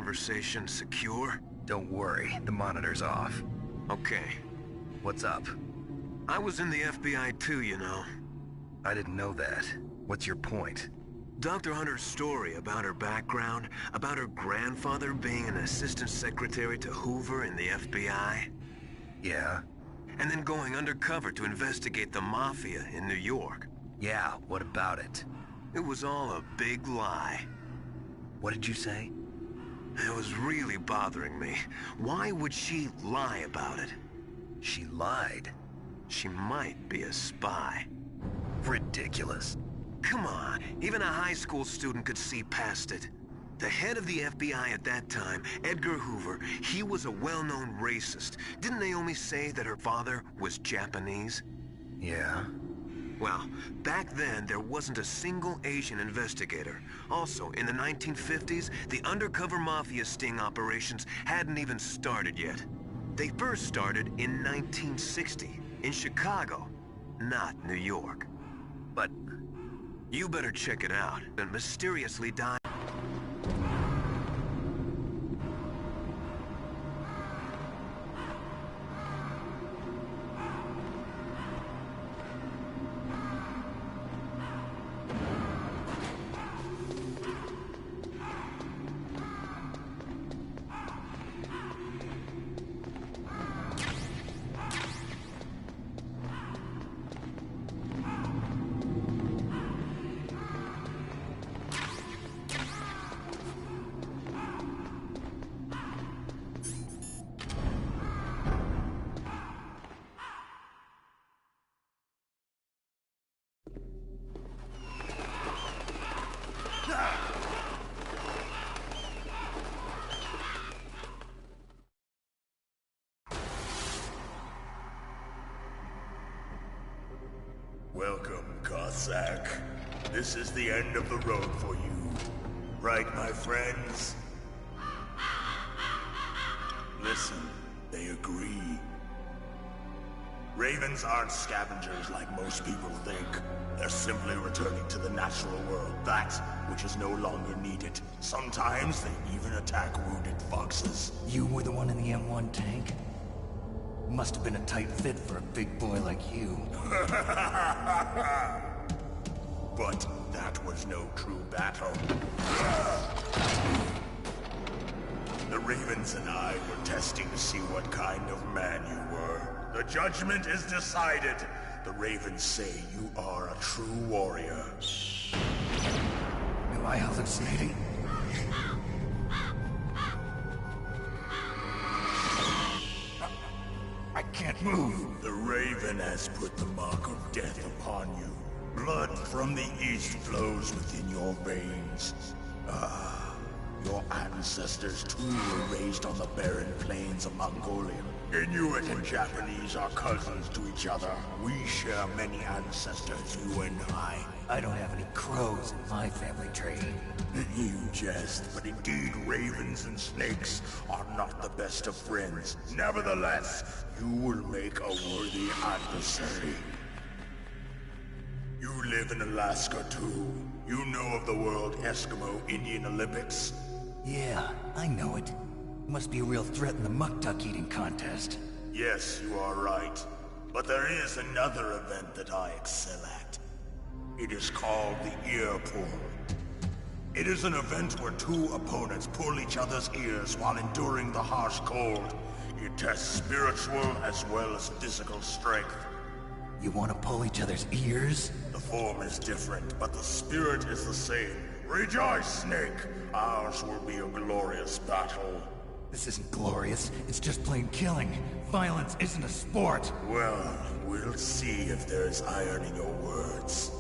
conversation secure? Don't worry, the monitor's off. Okay. What's up? I was in the FBI too, you know. I didn't know that. What's your point? Dr. Hunter's story about her background, about her grandfather being an assistant secretary to Hoover in the FBI. Yeah? And then going undercover to investigate the Mafia in New York. Yeah, what about it? It was all a big lie. What did you say? It was really bothering me. Why would she lie about it? She lied? She might be a spy. Ridiculous. Come on, even a high school student could see past it. The head of the FBI at that time, Edgar Hoover, he was a well-known racist. Didn't Naomi say that her father was Japanese? Yeah? Well, back then, there wasn't a single Asian investigator. Also, in the 1950s, the undercover mafia sting operations hadn't even started yet. They first started in 1960, in Chicago, not New York. But... You better check it out, and mysteriously died. Welcome, Cossack. This is the end of the road for you. Right, my friends? Listen, they agree. Ravens aren't scavengers like most people think. They're simply returning to the natural world, that which is no longer needed. Sometimes they even attack wounded foxes. You were the one in the M1 tank? Must have been a tight fit for a big boy like you. But that was no true battle. The Ravens and I were testing to see what kind of man you were. The judgment is decided. The Ravens say you are a true warrior. Am I hallucinating? I can't move. The Raven has put the mark of death upon you. Blood from the east flows within your veins. Ah, your ancestors too were raised on the barren plains of Mongolia. Inuit and Japanese are cousins to each other. We share many ancestors, you and I. I don't have any crows in my family tree. You jest, but indeed ravens and snakes are not the best of friends. Nevertheless, you will make a worthy adversary. You live in Alaska too. You know of the World Eskimo Indian Olympics? Yeah, I know it. Must be a real threat in the muck-duck eating contest. Yes, you are right. But there is another event that I excel at. It is called the ear pull. It is an event where two opponents pull each other's ears while enduring the harsh cold. It tests spiritual as well as physical strength. You want to pull each other's ears? The form is different, but the spirit is the same. Rejoice, Snake! Ours will be a glorious battle. This isn't glorious, it's just plain killing. Violence isn't a sport. Well, we'll see if there's iron in your words.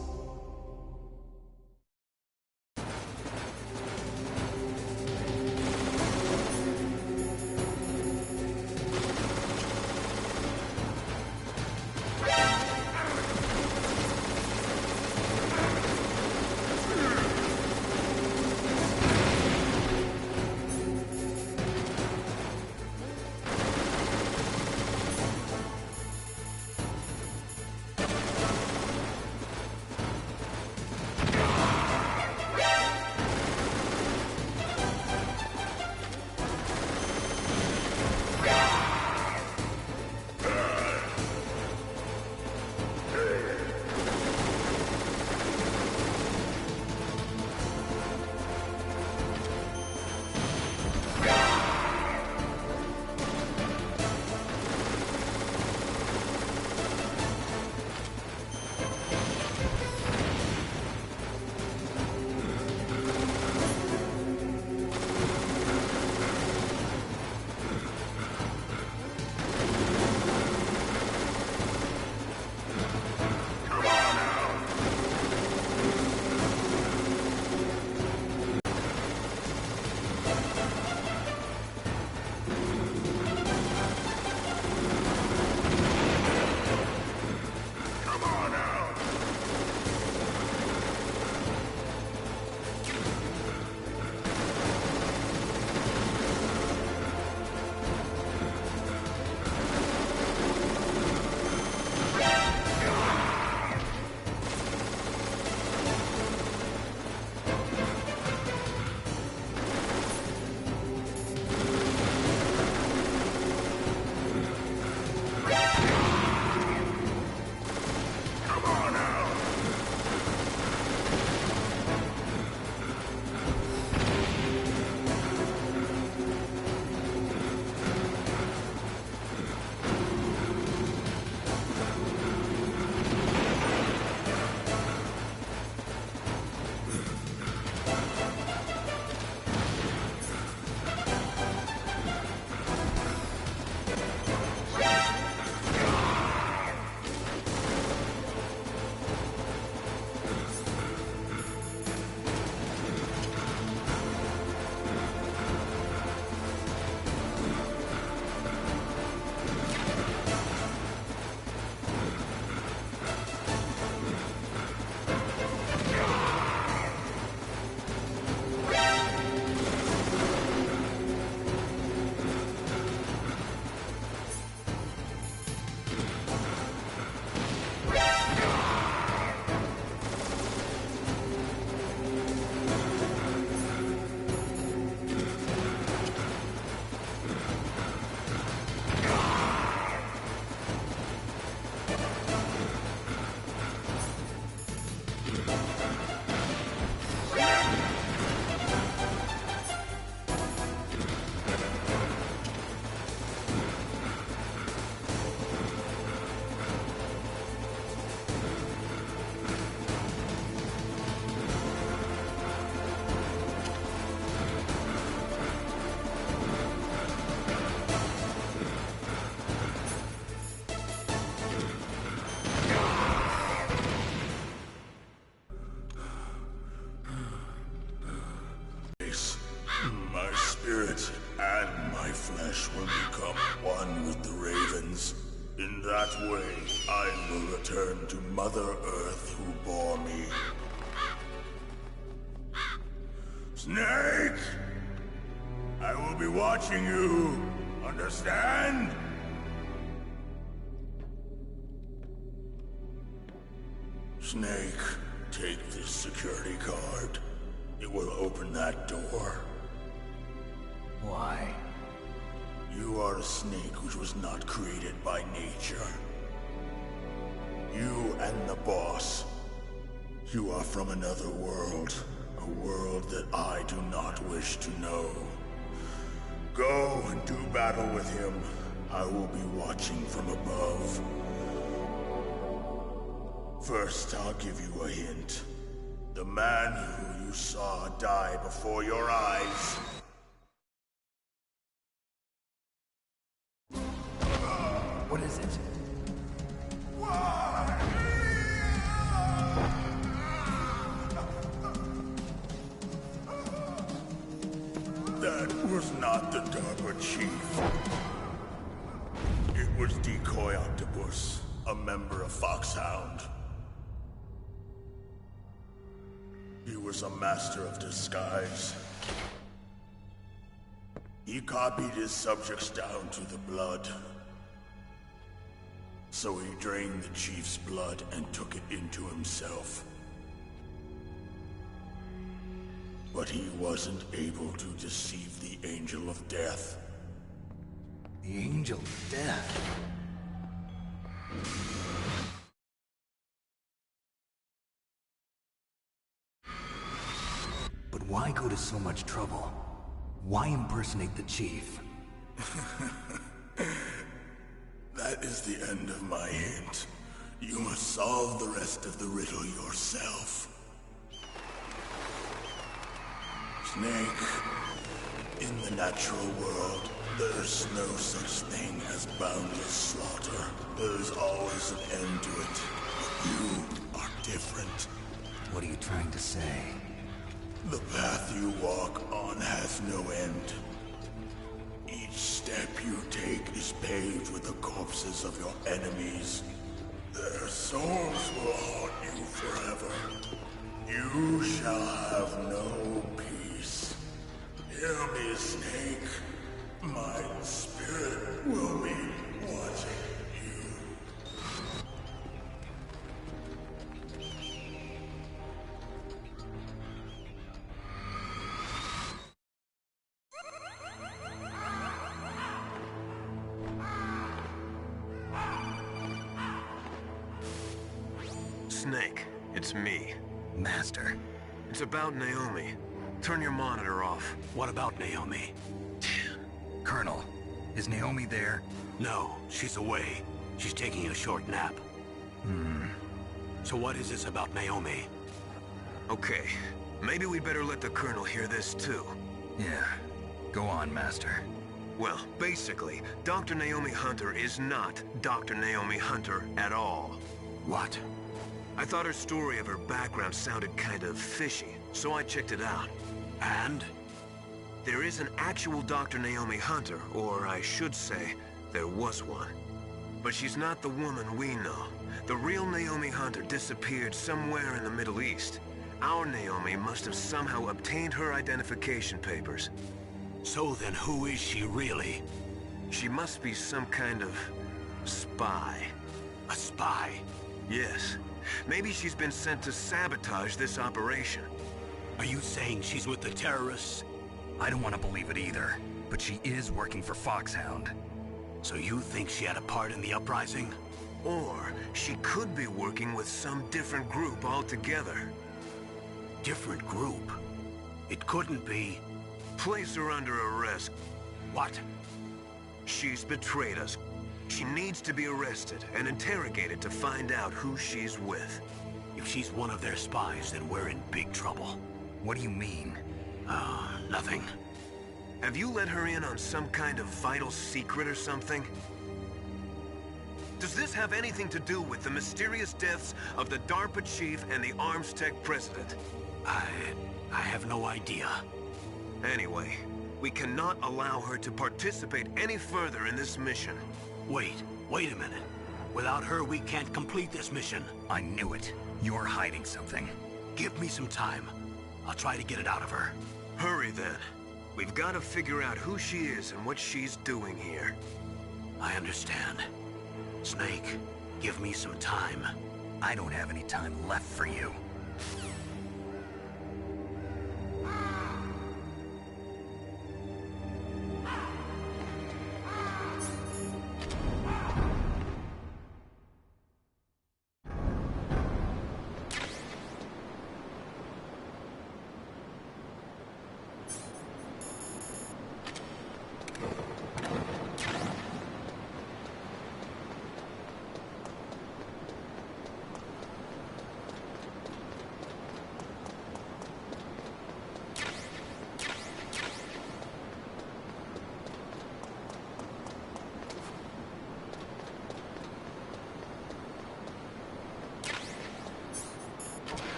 spirit and my flesh will become one with the ravens. In that way, I will return to Mother Earth who bore me. Snake! I will be watching you. Understand? Snake, take this security card. It will open that door. Why? You are a snake which was not created by nature. You and the boss. You are from another world. A world that I do not wish to know. Go and do battle with him. I will be watching from above. First, I'll give you a hint. The man who you saw die before your eyes. What is it? That was not the DARPA chief. It was Decoy Octopus, a member of Foxhound. He was a master of disguise. He copied his subjects down to the blood. So he drained the chief's blood and took it into himself. But he wasn't able to deceive the Angel of Death. The Angel of Death? But why go to so much trouble? Why impersonate the chief? That is the end of my hint. You must solve the rest of the riddle yourself. Snake, in the natural world, there's no such thing as boundless slaughter. There's always an end to it. But you are different. What are you trying to say? The path you walk on has no end. Each step you take is paved with the corpses of your enemies. Their souls will haunt you forever. You shall have no peace. Hear me, Snake. My spirit will be watching you. Snake, it's me. Master. It's about Naomi. Turn your monitor off. What about Naomi? Colonel, is Naomi there? No, she's away. She's taking a short nap. So what is this about Naomi? Okay, maybe we'd better let the Colonel hear this too. Yeah. Go on, Master. Well, basically, Dr. Naomi Hunter is not Dr. Naomi Hunter at all. What? I thought her story of her background sounded kind of fishy, so I checked it out. And? There is an actual Dr. Naomi Hunter, or I should say, there was one. But she's not the woman we know. The real Naomi Hunter disappeared somewhere in the Middle East. Our Naomi must have somehow obtained her identification papers. So then who is she really? She must be some kind of spy. A spy? Yes. Maybe she's been sent to sabotage this operation. Are you saying she's with the terrorists? I don't want to believe it either, but she is working for Foxhound. So you think she had a part in the uprising? Or she could be working with some different group altogether. Different group? It couldn't be... Place her under arrest. What? She's betrayed us. She needs to be arrested and interrogated to find out who she's with. If she's one of their spies, then we're in big trouble. What do you mean? Nothing. Have you let her in on some kind of vital secret or something? Does this have anything to do with the mysterious deaths of the DARPA chief and the Armstech president? I have no idea. Anyway, We cannot allow her to participate any further in this mission. Wait a minute. Without her, we can't complete this mission. I knew it. You're hiding something. Give me some time. I'll try to get it out of her. Hurry then. We've got to figure out who she is and what she's doing here. I understand. Snake, give me some time. I don't have any time left for you.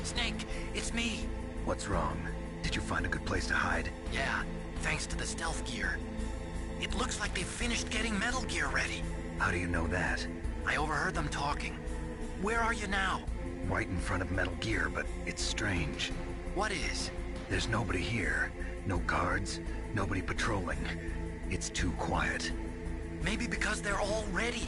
Snake, it's me. What's wrong? Did you find a good place to hide? Yeah, thanks to the stealth gear. It looks like they've finished getting Metal Gear ready. How do you know that? I overheard them talking. Where are you now? Right in front of Metal Gear, but it's strange. What is? There's nobody here. No guards, nobody patrolling. It's too quiet. Maybe because they're all ready.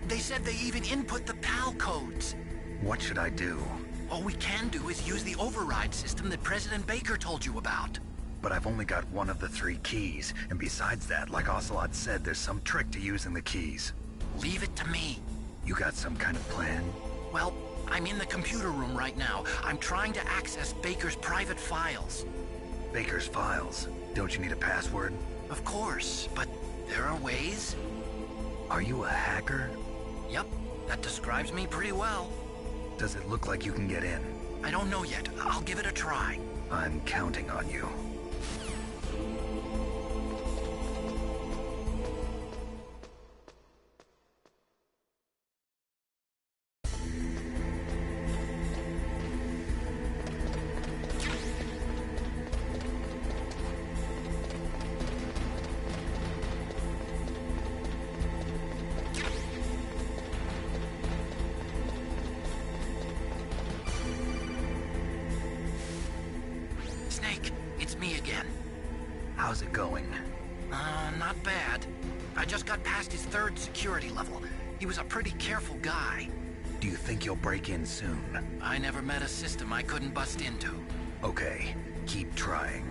They said they even input the PAL codes. What should I do? All we can do is use the override system that President Baker told you about. But I've only got one of the 3 keys, and besides that, like Ocelot said, there's some trick to using the keys. Leave it to me. You got some kind of plan? Well, I'm in the computer room right now. I'm trying to access Baker's private files. Baker's files? Don't you need a password? Of course, but there are ways. Are you a hacker? Yep, that describes me pretty well. Does it look like you can get in? I don't know yet. I'll give it a try. I'm counting on you. Snake, it's me again. How's it going? Not bad. I just got past his 3rd security level. He was a pretty careful guy. Do you think you'll break in soon? I never met a system I couldn't bust into. Okay, keep trying.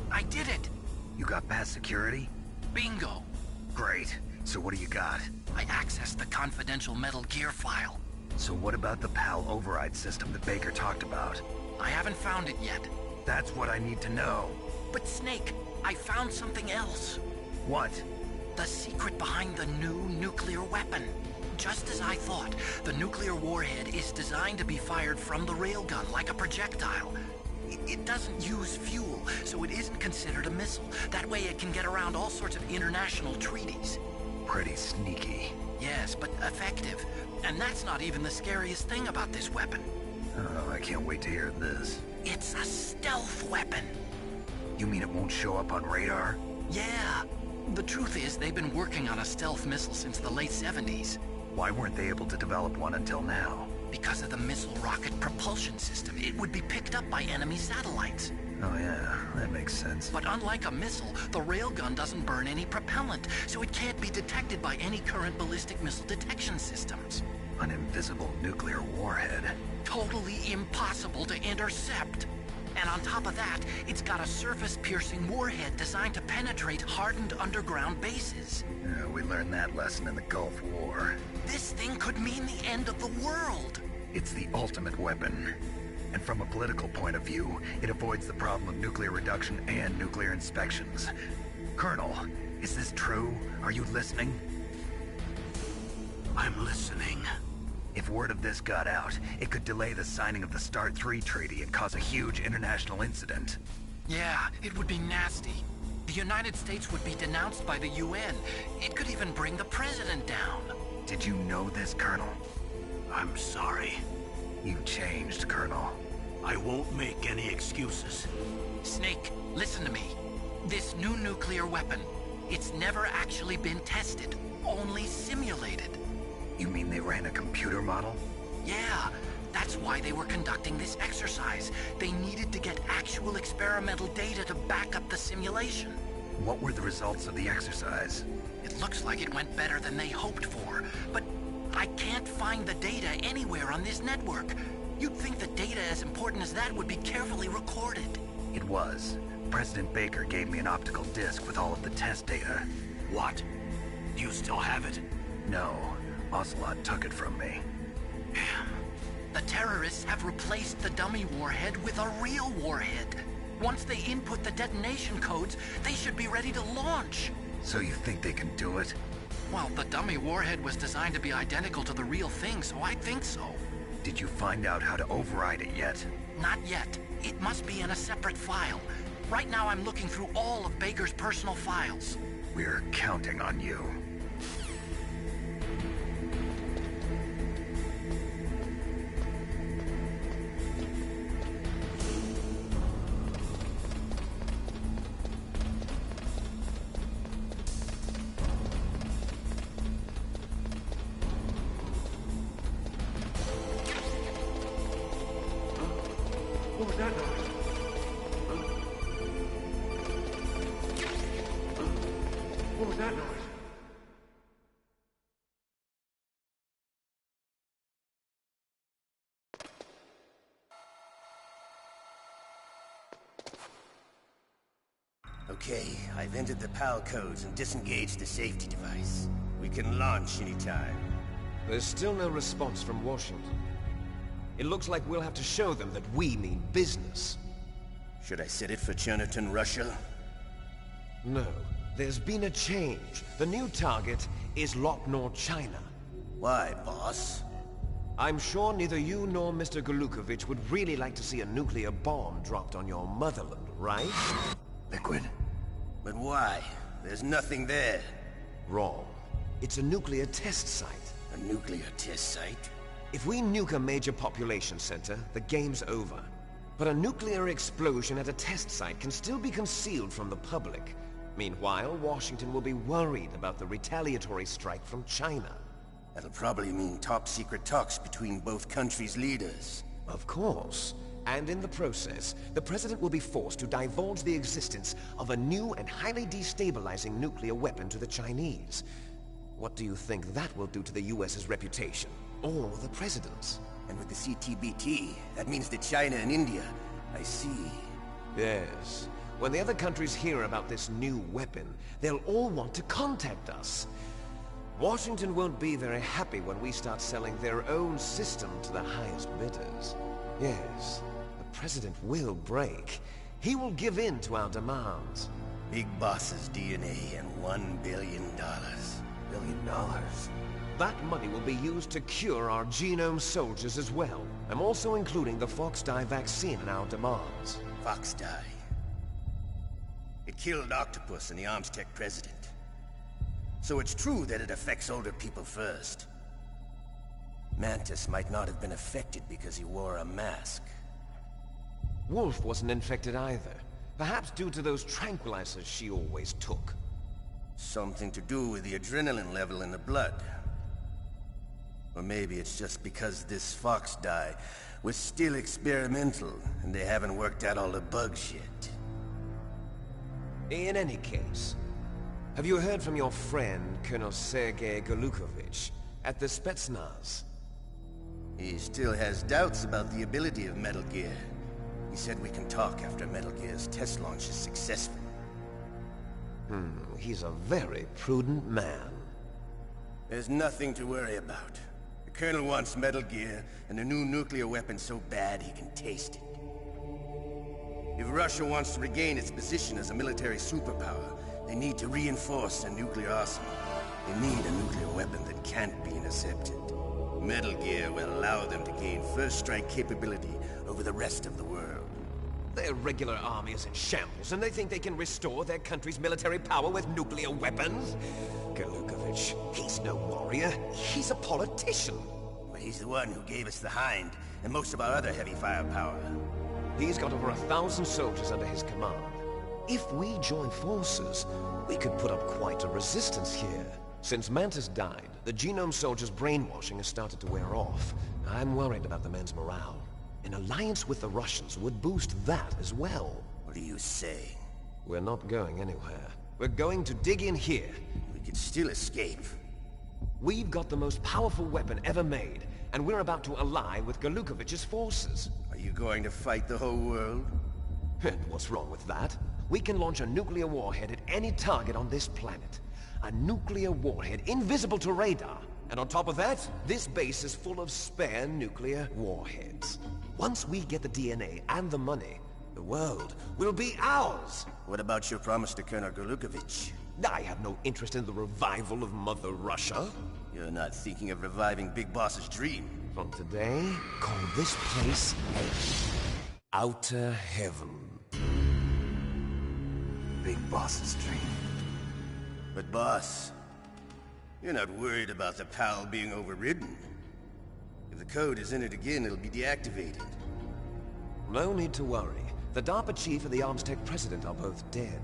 I did it! You got past security? Bingo! Great. So what do you got? I accessed the confidential Metal Gear file. So what about the PAL override system that Baker talked about? I haven't found it yet. That's what I need to know. But Snake, I found something else. What? The secret behind the new nuclear weapon. Just as I thought, the nuclear warhead is designed to be fired from the railgun like a projectile. It doesn't use fuel, so it isn't considered a missile. That way it can get around all sorts of international treaties. Pretty sneaky. Yes, but effective. And that's not even the scariest thing about this weapon. Oh, I can't wait to hear this. It's a stealth weapon. You mean it won't show up on radar? Yeah. The truth is, they've been working on a stealth missile since the late 70s. Why weren't they able to develop one until now? Because of the missile rocket propulsion system, it would be picked up by enemy satellites. Oh yeah, that makes sense. But unlike a missile, the railgun doesn't burn any propellant, so it can't be detected by any current ballistic missile detection systems. An invisible nuclear warhead. Totally impossible to intercept. And on top of that, it's got a surface-piercing warhead designed to penetrate hardened underground bases. Yeah, we learned that lesson in the Gulf War. This thing could mean the end of the world. It's the ultimate weapon. And from a political point of view, it avoids the problem of nuclear reduction and nuclear inspections. Colonel, is this true? Are you listening? I'm listening. If word of this got out, it could delay the signing of the START 3 treaty and cause a huge international incident. Yeah, it would be nasty. The United States would be denounced by the UN. It could even bring the president down. Did you know this, Colonel? I'm sorry. You changed, Colonel. I won't make any excuses. Snake, listen to me. This new nuclear weapon, it's never actually been tested, only simulated. You mean they ran a computer model? Yeah, that's why they were conducting this exercise. They needed to get actual experimental data to back up the simulation. What were the results of the exercise? It looks like it went better than they hoped for, but I can't find the data anywhere on this network. You'd think the data as important as that would be carefully recorded. It was. President Baker gave me an optical disc with all of the test data. What? Do you still have it? No. Ocelot took it from me. Damn. The terrorists have replaced the dummy warhead with a real warhead. Once they input the detonation codes, they should be ready to launch. So you think they can do it? Well, the dummy warhead was designed to be identical to the real thing, so I think so. Did you find out how to override it yet? Not yet. It must be in a separate file. Right now I'm looking through all of Baker's personal files. We're counting on you. What was that noise? What was that noise? Okay, I've entered the PAL codes and disengaged the safety device. We can launch anytime. There's still no response from Washington. It looks like we'll have to show them that we mean business. Should I set it for Cherniton, Russia? No. There's been a change. The new target is Lopnor, China. Why, boss? I'm sure neither you nor Mr. Golukovich would really like to see a nuclear bomb dropped on your motherland, right? Liquid? But why? There's nothing there. Wrong. It's a nuclear test site. A nuclear test site? If we nuke a major population center, the game's over. But a nuclear explosion at a test site can still be concealed from the public. Meanwhile, Washington will be worried about the retaliatory strike from China. That'll probably mean top-secret talks between both countries' leaders. Of course. And in the process, the President will be forced to divulge the existence of a new and highly destabilizing nuclear weapon to the Chinese. What do you think that will do to the US's reputation? Or the President's? And with the CTBT, that means that China and India. I see. Yes. When the other countries hear about this new weapon, they'll all want to contact us. Washington won't be very happy when we start selling their own system to the highest bidders. Yes, the President will break. He will give in to our demands. Big Boss's DNA and $1 billion. million. That money will be used to cure our genome soldiers as well. I'm also including the Fox-Die vaccine in our demands. Fox-Die. It killed Octopus and the Armstech president. So it's true that it affects older people first. Mantis might not have been affected because he wore a mask. Wolf wasn't infected either. Perhaps due to those tranquilizers she always took. Something to do with the adrenaline level in the blood. Or maybe it's just because this Fox-Die was still experimental and they haven't worked out all the bugs yet. In any case, have you heard from your friend, Colonel Sergei Golukovich, at the Spetsnaz? He still has doubts about the ability of Metal Gear. He said we can talk after Metal Gear's test launch is successful. He's a very prudent man. There's nothing to worry about. The Colonel wants Metal Gear and a new nuclear weapon so bad he can taste it. If Russia wants to regain its position as a military superpower, they need to reinforce their nuclear arsenal. They need a nuclear weapon that can't be intercepted. Metal Gear will allow them to gain first strike capability over the rest of the world. Their regular army is in shambles, and they think they can restore their country's military power with nuclear weapons? Golukovich, he's no warrior. He's a politician. But he's the one who gave us the Hind and most of our other heavy firepower. He's got over 1,000 soldiers under his command. If we join forces, we could put up quite a resistance here. Since Mantis died, the genome soldiers' brainwashing has started to wear off. I'm worried about the men's morale. An alliance with the Russians would boost that as well. What are you saying? We're not going anywhere. We're going to dig in here. We could still escape. We've got the most powerful weapon ever made, and we're about to ally with Golukovich's forces. Are you going to fight the whole world? And what's wrong with that? We can launch a nuclear warhead at any target on this planet. A nuclear warhead invisible to radar. And on top of that, this base is full of spare nuclear warheads. Once we get the DNA and the money, the world will be ours! What about your promise to Colonel Golukovich? I have no interest in the revival of Mother Russia. You're not thinking of reviving Big Boss's dream. From today, call this place Outer Heaven. Big Boss's dream. But boss, you're not worried about the PAL being overridden. If the code is entered again, it'll be deactivated. No need to worry. The DARPA chief and the Armstech president are both dead.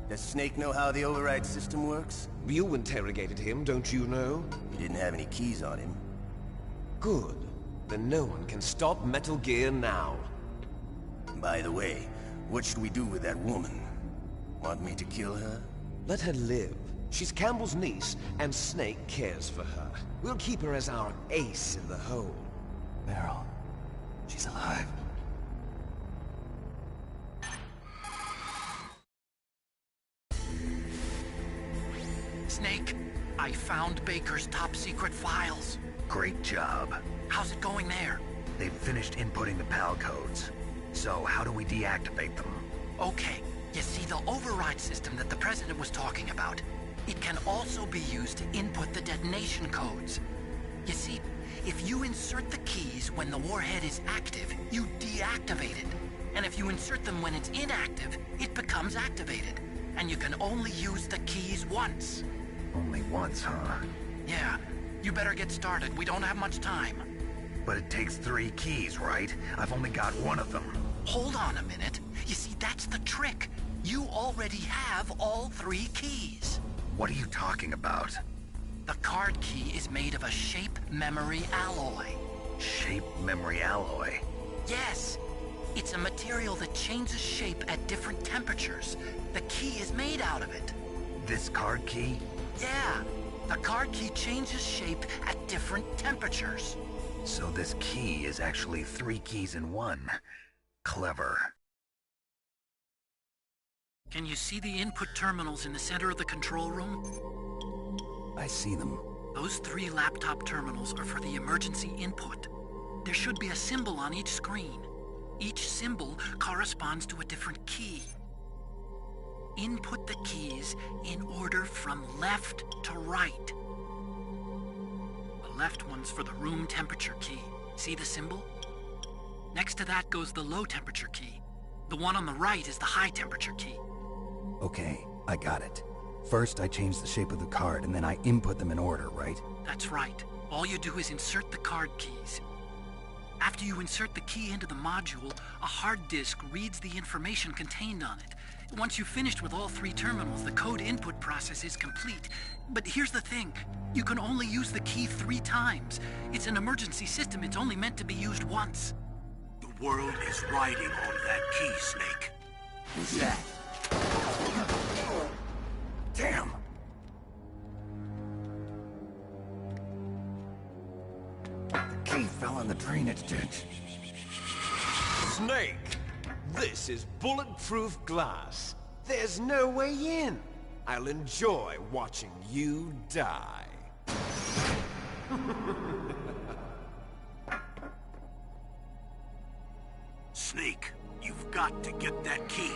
Does Snake know how the override system works? You interrogated him, don't you know? He didn't have any keys on him. Good. Then no one can stop Metal Gear now. By the way, what should we do with that woman? Want me to kill her? Let her live. She's Campbell's niece, and Snake cares for her. We'll keep her as our ace in the hole. Meryl, she's alive. Snake, I found Baker's top-secret files. Great job. How's it going there? They've finished inputting the PAL codes. So how do we deactivate them? Okay, you see the override system that the President was talking about? It can also be used to input the detonation codes. You see, if you insert the keys when the warhead is active, you deactivate it. And if you insert them when it's inactive, it becomes activated. And you can only use the keys once. Only once, huh? Yeah, you better get started. We don't have much time. But it takes 3 keys, right? I've only got one of them. Hold on a minute. You see, that's the trick. You already have all 3 keys. What are you talking about? The card key is made of a shape memory alloy. Shape memory alloy? Yes. It's a material that changes shape at different temperatures. The key is made out of it. This card key? Yeah. The card key changes shape at different temperatures. So this key is actually 3 keys in one. Clever. Can you see the input terminals in the center of the control room? I see them. Those 3 laptop terminals are for the emergency input. There should be a symbol on each screen. Each symbol corresponds to a different key. Input the keys in order from left to right. left one's for the room temperature key. See the symbol? Next to that goes the low temperature key. The one on the right is the high temperature key. Okay, I got it. First, I change the shape of the card, and then I input them in order, right? That's right. All you do is insert the card keys. After you insert the key into the module, a hard disk reads the information contained on it. Once you've finished with all 3 terminals, the code input process is complete. But here's the thing. You can only use the key 3 times. It's an emergency system. It's only meant to be used once. The world is riding on that key, Snake. Who's that? Damn! The key fell in the drainage ditch. Snake! This is bulletproof glass. There's no way in. I'll enjoy watching you die. Snake, you've got to get that key.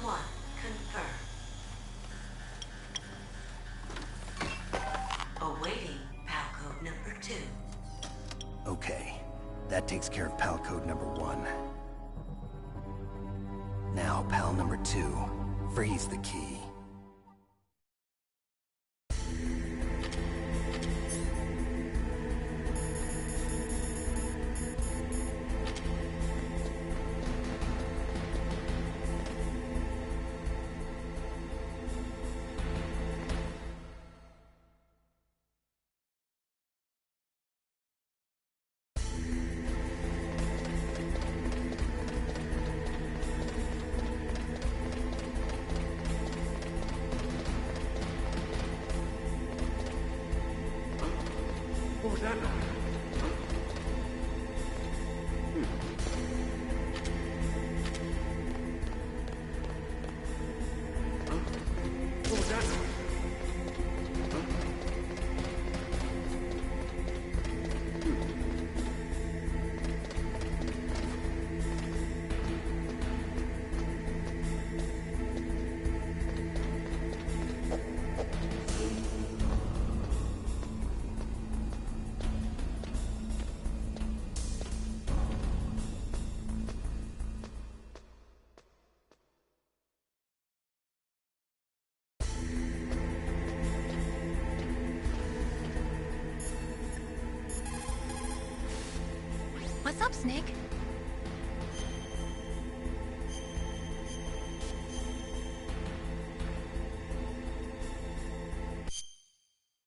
1 confirmed. Awaiting PAL code number 2. Okay, that takes care of PAL code number 1. Now, PAL number 2, freeze the key. What was that noise? What was that noise? What's up, Snake?